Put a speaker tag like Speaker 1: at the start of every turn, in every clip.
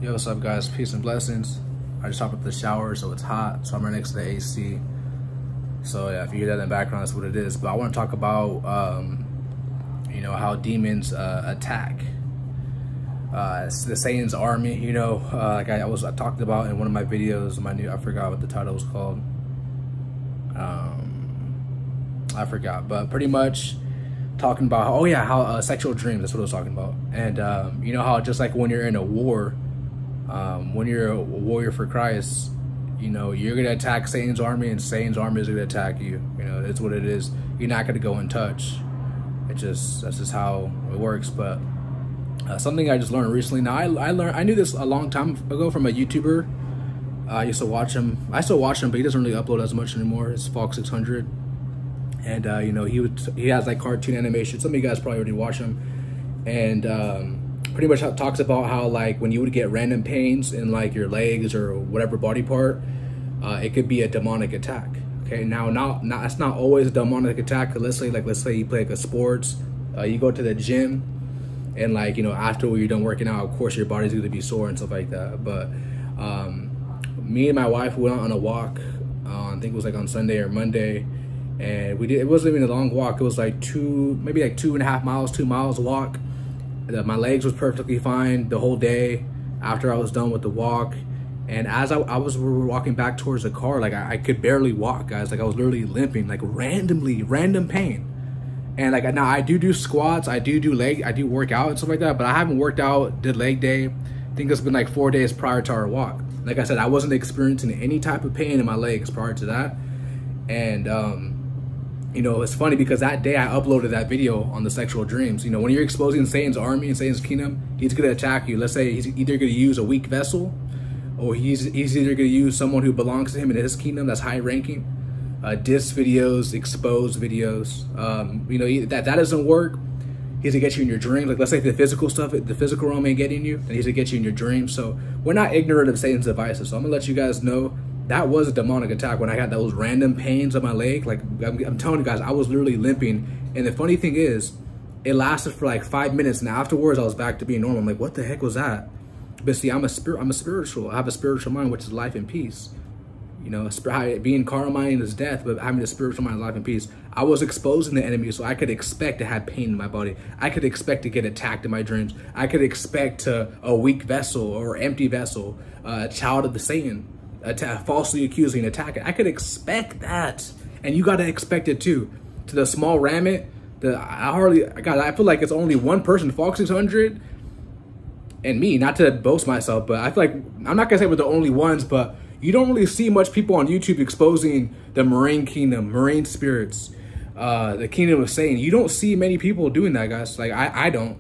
Speaker 1: Yo, what's up guys? Peace and blessings. I just hopped up the shower, so it's hot, so I'm right next to the AC. So yeah, if you hear that in the background, that's what it is. But I want to talk about you know, how demons attack the Satan's army. You know, like I talked about in one of my videos, I forgot what the title was called. I forgot, but pretty much talking about how sexual dreams, that's what I was talking about. And you know how just like when you're in a war, when you're a warrior for Christ, you know, you're gonna attack Satan's army, and Satan's army is gonna attack you. You know, it's what it is. You're not gonna go and touch. That's just how it works. But something I just learned recently. Now I knew this a long time ago from a YouTuber. I used to watch him. I still watch him, but he doesn't really upload as much anymore. It's Fox 600. And you know, he has like cartoon animation. Some of you guys probably already watch him. And pretty much talks about how like when you would get random pains in like your legs or whatever body part, it could be a demonic attack. Okay, now that's not always a demonic attack. Let's say you play like a sports, you go to the gym, and like, you know, after you're done working out, of course your body's gonna be sore and stuff like that. But me and my wife went on a walk. I think it was like on Sunday or Monday. And it wasn't even a long walk. It was like maybe like 2.5 miles, 2 miles walk. My legs was perfectly fine the whole day after I was done with the walk. And as we were walking back towards the car, like I could barely walk, guys. Like I was literally limping, like random pain. And like now I do squats, I do work out and stuff like that, but I haven't worked out, did leg day. I think it's been like 4 days prior to our walk. Like I said, I wasn't experiencing any type of pain in my legs prior to that. And you know, it's funny because that day I uploaded that video on the sexual dreams. You know, when you're exposing Satan's army and Satan's kingdom, he's going to attack you. Let's say he's either going to use a weak vessel, or he's either going to use someone who belongs to him in his kingdom that's high ranking. Diss videos, exposed videos. You know, that doesn't work. He's going to get you in your dreams. Like, let's say the physical stuff, the physical realm ain't getting you, then he's going to get you in your dreams. So we're not ignorant of Satan's devices. So I'm going to let you guys know that was a demonic attack when I got those random pains on my leg. Like I'm telling you guys, I was literally limping. And the funny thing is, it lasted for like 5 minutes, and afterwards I was back to being normal. I'm like, what the heck was that? But see, I'm a spiritual. I have a spiritual mind, which is life and peace. You know, being carnal mind is death, but having a spiritual mind is life and peace. I was exposing the enemy, so I could expect to have pain in my body. I could expect to get attacked in my dreams. I could expect a weak vessel or empty vessel, a child of the Satan, falsely accusing, attacking. I could expect that, and you got to expect it too. To the small rammet, I feel like it's only one person, Fox 600, and me. Not to boast myself, but I feel like I'm not gonna say we're the only ones, but you don't really see much people on YouTube exposing the marine kingdom, marine spirits, the kingdom of Satan. You don't see many people doing that, guys. Like I don't.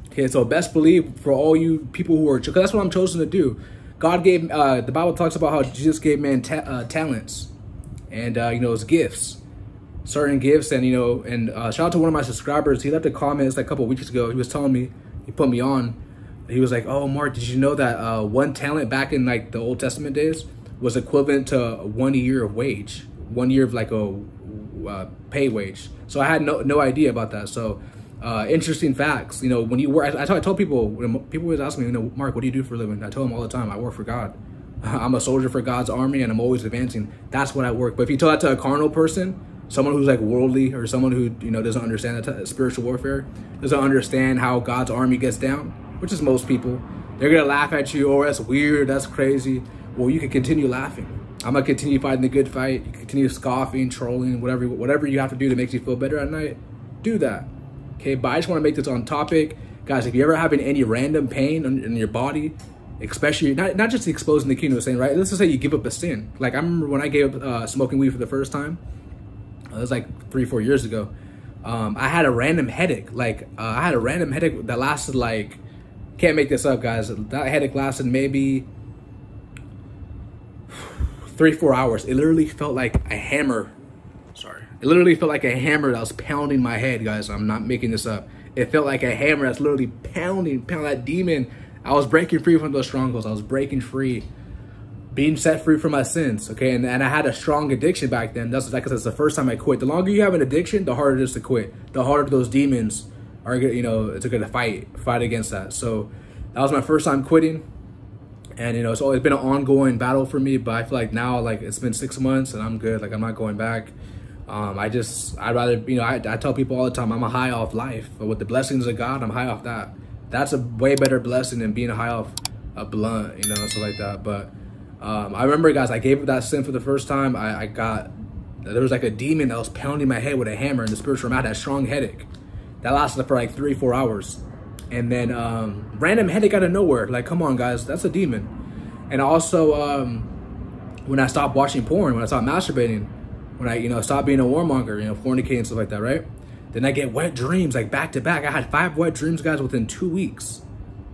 Speaker 1: Okay, so best believe for all you people who are, because that's what I'm chosen to do. God gave, the Bible talks about how Jesus gave man talents and, you know, his gifts, certain gifts. And, you know, and shout out to one of my subscribers. He left a comment like a couple of weeks ago. He was telling me, he put me on. He was like, oh, Mark, did you know that one talent back in like the Old Testament days was equivalent to 1 year of wage, 1 year of like a pay wage. So I had no idea about that. So interesting facts. You know, when you work, I told people, when people always ask me, you know, Mark, what do you do for a living? I tell them all the time, I work for God. I'm a soldier for God's army, and I'm always advancing. That's what I work. But if you tell that to a carnal person, someone who's like worldly, or someone who, you know, doesn't understand that spiritual warfare, doesn't understand how God's army gets down, which is most people, they're gonna laugh at you. Oh, that's weird, that's crazy. Well, you can continue laughing. I'm gonna continue fighting the good fight. You continue scoffing, trolling, whatever you have to do to make you feel better at night, do that. Okay, but I just want to make this on topic. Guys, if you're ever having any random pain in your body, especially, not just exposing the kingdom of Satan, right? Let's just say you give up a sin. Like I remember when I gave up smoking weed for the first time, it was like 3-4 years ago. I had a random headache. Like I had a random headache that lasted like, can't make this up, guys. That headache lasted maybe 3-4 hours. It literally felt like a hammer. It literally felt like a hammer that was pounding my head, guys. I'm not making this up. It felt like a hammer that's literally pounding that demon. I was breaking free from those strongholds. I was breaking free, being set free from my sins, okay? And I had a strong addiction back then. That's like I said, it's the first time I quit. The longer you have an addiction, the harder it is to quit. The harder those demons are, you know, it's going to fight against that. So that was my first time quitting. And, you know, it's always been an ongoing battle for me, but I feel like now, like, it's been 6 months and I'm good. Like, I'm not going back. I'd rather, you know, I tell people all the time, I'm a high off life. But with the blessings of God, I'm high off that. That's a way better blessing than being high off a blunt, you know, stuff like that. But I remember, guys, I gave up that sin for the first time. There was like a demon that was pounding my head with a hammer in the spiritual realm. I had that strong headache. That lasted for like 3-4 hours. And then random headache out of nowhere. Like, come on, guys, that's a demon. And also, when I stopped watching porn, when I stopped masturbating, when I, you know, stopped being a warmonger, you know, fornicating and stuff like that, right? Then I get wet dreams, like back to back. I had 5 wet dreams, guys, within 2 weeks.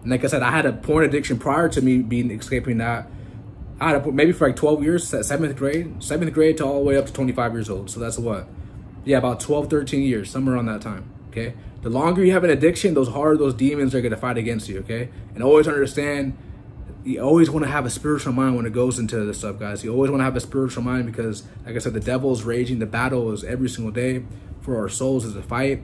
Speaker 1: And like I said, I had a porn addiction prior to me escaping that. I had maybe for like 12 years, 7th grade to all the way up to 25 years old. So that's what? Yeah, about 12, 13 years, somewhere around that time, okay? The longer you have an addiction, those harder those demons are going to fight against you, okay? And always understand, you always want to have a spiritual mind when it goes into this stuff, guys. You always want to have a spiritual mind because, like I said, the devil is raging. The battle is every single day for our souls is a fight.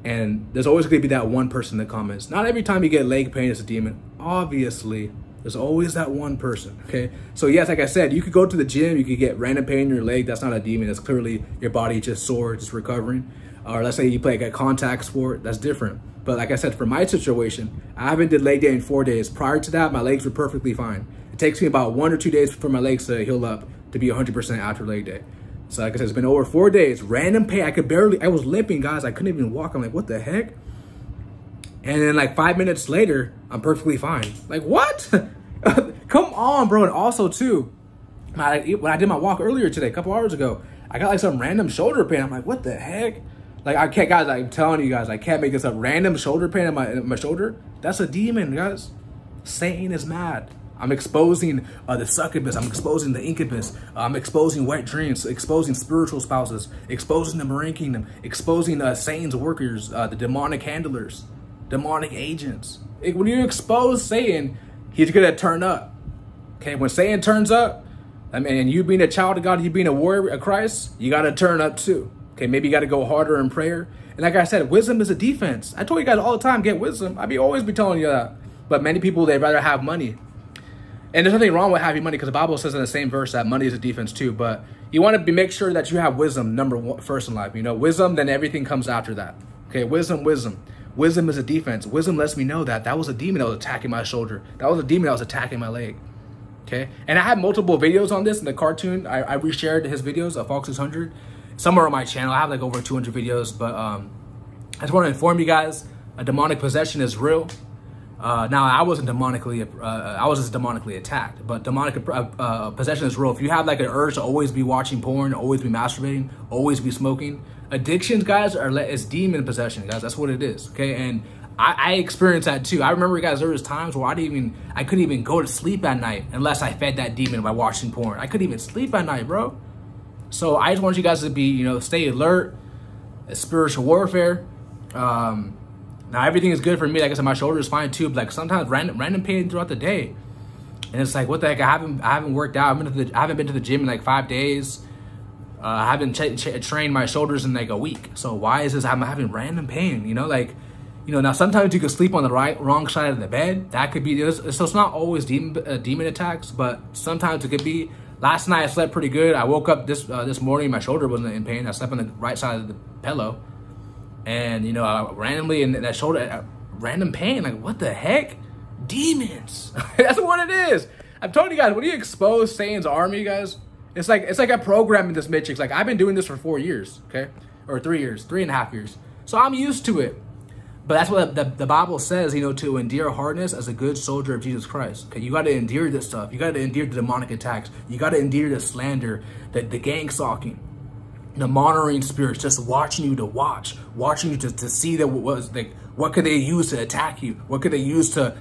Speaker 1: And there's always going to be that one person that comments. Not every time you get leg pain, it's a demon. Obviously, there's always that one person, okay? So yes, like I said, you could go to the gym, you could get random pain in your leg. That's not a demon. That's clearly your body just sore, just recovering. Or let's say you play like a contact sport, that's different. But like I said, for my situation, I haven't did leg day in 4 days. Prior to that, my legs were perfectly fine. It takes me about 1 or 2 days for my legs to heal up to be 100% after leg day. So like I said, it's been over 4 days. Random pain, I was limping, guys. I couldn't even walk. I'm like, what the heck? And then like 5 minutes later, I'm perfectly fine. Like, what? Come on, bro. And also too, when I did my walk earlier today, a couple hours ago, I got like some random shoulder pain. I'm like, what the heck? Like, I can't, guys, I'm telling you guys, I can't make this up. Random shoulder pain in my shoulder, that's a demon, guys. Satan is mad. I'm exposing the succubus. I'm exposing the incubus. I'm exposing wet dreams, exposing spiritual spouses, exposing the marine kingdom, exposing Satan's workers, the demonic handlers, demonic agents. When you expose Satan, he's going to turn up. Okay, when Satan turns up, I mean, and you being a child of God, you being a warrior of Christ, you got to turn up too. Okay, maybe you got to go harder in prayer. And like I said, wisdom is a defense. I told you guys all the time, get wisdom. always be telling you that. But many people, they'd rather have money. And there's nothing wrong with having money because the Bible says in the same verse that money is a defense too. But you want to make sure that you have wisdom, number one, first in life. You know, wisdom, then everything comes after that. Okay, wisdom. Wisdom is a defense. Wisdom lets me know that that was a demon that was attacking my shoulder. That was a demon that was attacking my leg. Okay, and I have multiple videos on this in the cartoon. I reshared his videos of Fox 600 somewhere on my channel. I have like over 200 videos, but I just want to inform you guys, a demonic possession is real. Now I wasn't demonically, I was just demonically attacked, but demonic possession is real. If you have like an urge to always be watching porn, always be masturbating, always be smoking, addictions, guys, is demon possession, guys. That's what it is. Okay, and I experienced that too. I remember, guys, there was times where I couldn't even go to sleep at night unless I fed that demon by watching porn. I couldn't even sleep at night, bro. So I just want you guys to be, you know, stay alert. It's spiritual warfare. Now everything is good for me. Like I said, my shoulder is fine too. But like sometimes random pain throughout the day, and it's like, what the heck? I haven't worked out. I haven't been to the gym in like 5 days. I haven't trained my shoulders in like a week. So why is this? I'm having random pain. You know, like, you know. Now sometimes you can sleep on the wrong side of the bed. That could be. So it's not always demon attacks, but sometimes it could be. Last night I slept pretty good. I woke up this morning, my shoulder wasn't in pain. I slept on the right side of the pillow, and you know, randomly in that shoulder, random pain. Like, what the heck? Demons. That's what it is. I'm telling you guys, when you expose Satan's army, guys, it's like a program in this matrix. Like, I've been doing this for 4 years, okay, or 3 years, 3.5 years. So I'm used to it. But that's what the Bible says, you know, to endure hardness as a good soldier of Jesus Christ. Okay, you got to endure this stuff. You got to endure the demonic attacks. You got to endure the slander, the gang stalking, the monitoring spirits, just watching you watching you to see that what could they use to attack you? What could they use to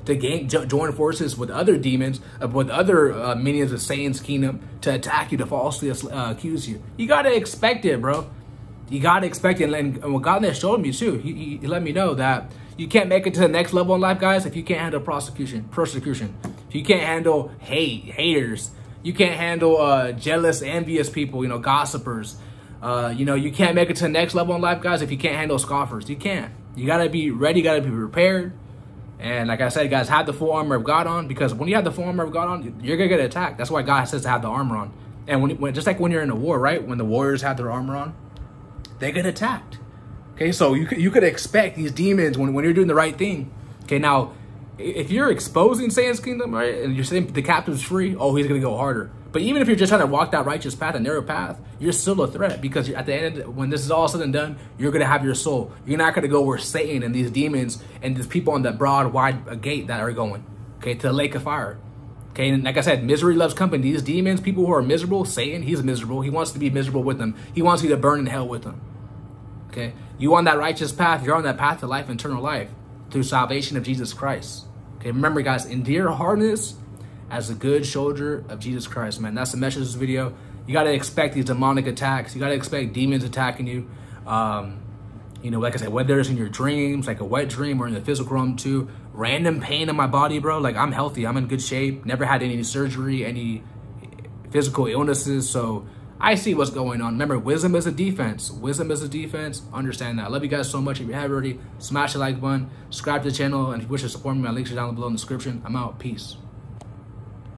Speaker 1: join forces with other demons, with other minions of Satan's kingdom to attack you, to falsely accuse you? You got to expect it, bro. You got to expect it. And what God has showed me too, he let me know that you can't make it to the next level in life, guys, if you can't handle persecution. If you can't handle haters, you can't handle jealous, envious people, you know, gossipers. You know, you can't make it to the next level in life, guys, if you can't handle scoffers. You can't. You got to be ready. You got to be prepared. And like I said, guys, have the full armor of God on, because when you have the full armor of God on, you're going to get attacked. That's why God says to have the armor on. And when just like when you're in a war, right? When the warriors have their armor on, they get attacked. Okay, so you could expect these demons when you're doing the right thing. Okay, now, if you're exposing Satan's kingdom, right, and you're saying the captive's free, oh, he's going to go harder. But even if you're just trying to walk that righteous path, a narrow path, you're still a threat, because at the end, when this is all said and done, you're going to have your soul. You're not going to go where Satan and these demons and these people on that broad, wide gate that are going, okay, to the lake of fire. Okay, and like I said, misery loves company. These demons, people who are miserable, Satan, he's miserable. He wants to be miserable with them. He wants you to burn in hell with them. Okay, you on that righteous path, you're on that path to life, eternal life, through salvation of Jesus Christ. Okay, remember, guys, endure hardness as a good soldier of Jesus Christ, man. That's the message of this video. You got to expect these demonic attacks. You got to expect demons attacking you. You know, like I said, whether it's in your dreams, like a wet dream, or in the physical realm too. Random pain in my body, bro. Like, I'm healthy. I'm in good shape. Never had any surgery, any physical illnesses. So I see what's going on. Remember, wisdom is a defense. Wisdom is a defense. Understand that. I love you guys so much. If you haven't already, smash the like button. Subscribe to the channel. And if you wish to support me, my links are down below in the description. I'm out. Peace.